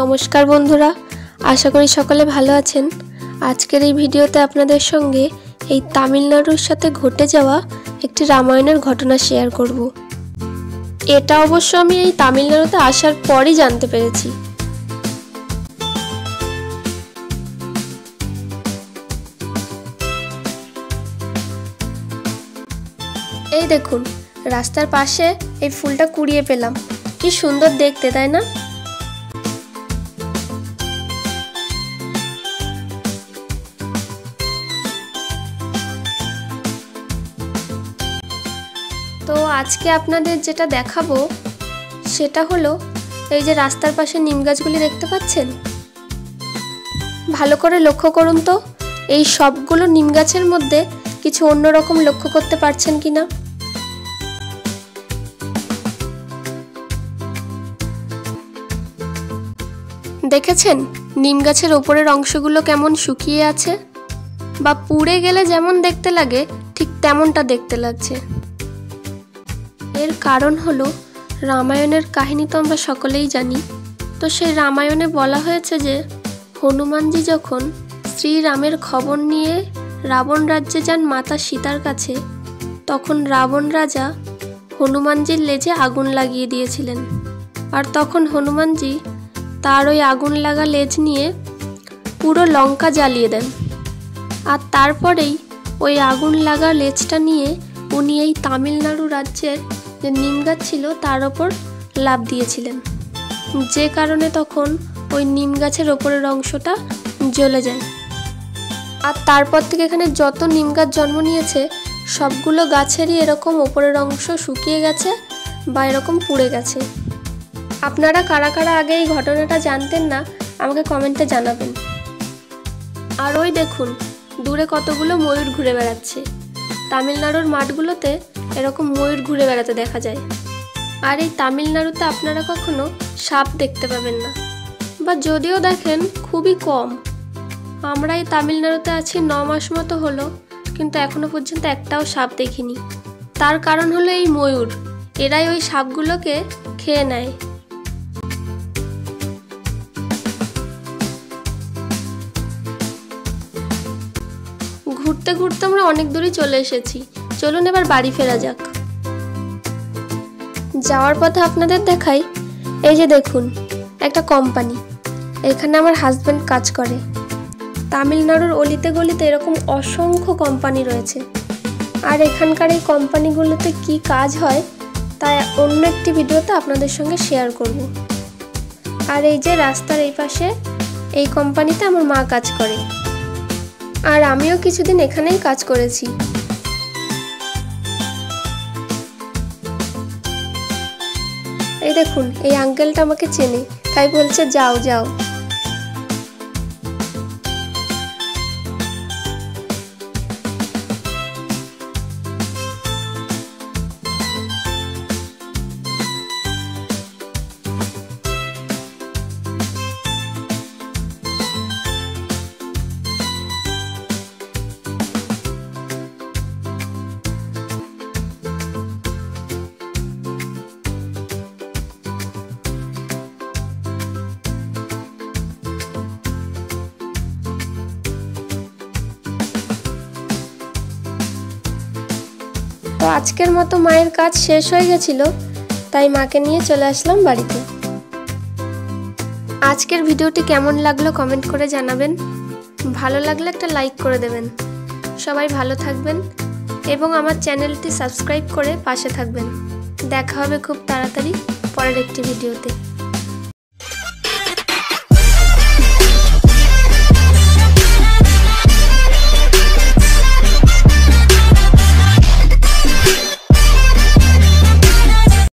नमस्कार बंधुरा आशा करी सकले भालो आछेन। आजकेर এই ভিডিওতে আপনাদের সঙ্গে এই তামিলনাড়ুর সাথে ঘটে যাওয়া একটি রামায়ণের ঘটনা শেয়ার করব। এটা অবশ্য আমি এই তামিলনাড়ুতে আসার পরই জানতে পেরেছি। এই দেখুন রাস্তার পাশে এই ফুলটা কুড়িয়ে পেলাম, কি সুন্দর দেখতে তাই না? তো আজকে আপনাদের যেটা দেখাবো সেটা হলো এই যে রাস্তার পাশে নিম গাছগুলি দেখতে পাচ্ছেন, ভালো করে লক্ষ্য করুন তো এই সবগুলো নিম গাছের মধ্যে কিছু অন্যরকম লক্ষ্য করতে পারছেন কিনা। দেখেছেন নিম গাছের উপরের অংশগুলো কেমন শুকিয়ে আছে, বা পুড়ে গেলে যেমন দেখতে লাগে ঠিক তেমনটা দেখতে লাগছে। এর কারণ হলো রামায়ণের কাহিনী তো আমরা সকলেই জানি। তো সেই রামায়ণে বলা হয়েছে যে হনুমানজি যখন শ্রীরামের খবর নিয়ে রাবণ রাজ্যে যান মাতা সীতার কাছে, তখন রাবণ রাজা হনুমানজির লেজে আগুন লাগিয়ে দিয়েছিলেন। আর তখন হনুমানজি তার ওই আগুন লাগা লেজ নিয়ে পুরো লঙ্কা জ্বালিয়ে দেন। আর তারপরেই ওই আগুন লাগা লেজটা নিয়ে উনি এই তামিলনাড়ু রাজ্যের যে নিম গাছ ছিল তার ওপর লাফ দিয়েছিলেন, যে কারণে তখন ওই নিম গাছের ওপরের অংশটা জ্বলে যায়। আর তারপর থেকে এখানে যত নিম গাছ জন্ম নিয়েছে সবগুলো গাছেরই এরকম ওপরের অংশ শুকিয়ে গেছে বা এরকম পুড়ে গেছে। আপনারা কারা কারা আগে এই ঘটনাটা জানতেন না আমাকে কমেন্টে জানাবেন। আর ওই দেখুন দূরে কতগুলো ময়ূর ঘুরে বেড়াচ্ছে। তামিলনাড়ুর মাঠগুলোতে এরকম ময়ূর ঘুরে বেড়াতে দেখা যায়। আর এই তামিলনাড়ুতে আপনারা কখনো সাপ দেখতে পাবেন না, বা যদিও দেখেন খুবই কম। আমরা এই তামিলনাড়ুতে আছি 9 মাস মতো হলো, কিন্তু এখনো পর্যন্ত একটাও সাপ দেখিনি। তার কারণ হলো এই ময়ূর, এরাই ওই সাপগুলোকে খেয়ে নেয়। ঘুরতে ঘুরতে আমরা অনেক দূরই চলে এসেছি, চলুন এবার বাড়ি ফেরা যাক। যাওয়ার পথে আপনাদের দেখাই, এই যে দেখুন একটা কোম্পানি, এখানে আমার হাজব্যান্ড কাজ করে। তামিলনাড়ুর অলিতে গলিতে এরকম অসংখ্য কোম্পানি রয়েছে। আর এখানকার এই কোম্পানিগুলোতে কি কাজ হয় তাই অন্য একটি ভিডিওতে আপনাদের সঙ্গে শেয়ার করব। আর এই যে রাস্তার এই পাশে এই কোম্পানিতে আমার মা কাজ করে, আর আমিও কিছুদিন এখানেই কাজ করেছি। এই দেখুন এই আঙ্কেলটা আমাকে চেনে, তাই বলছে যাও যাও। তো আজকের মতো মায়ের কাজ শেষ হয়ে গেছিল, তাই মাকে নিয়ে চলে আসলাম বাড়িতে। আজকের ভিডিওটি কেমন লাগলো কমেন্ট করে জানাবেন, ভালো লাগলে একটা লাইক করে দেবেন। সবাই ভালো থাকবেন এবং আমার চ্যানেলটি সাবস্ক্রাইব করে পাশে থাকবেন। দেখা হবে খুব তাড়াতাড়ি পরের একটি ভিডিওতে।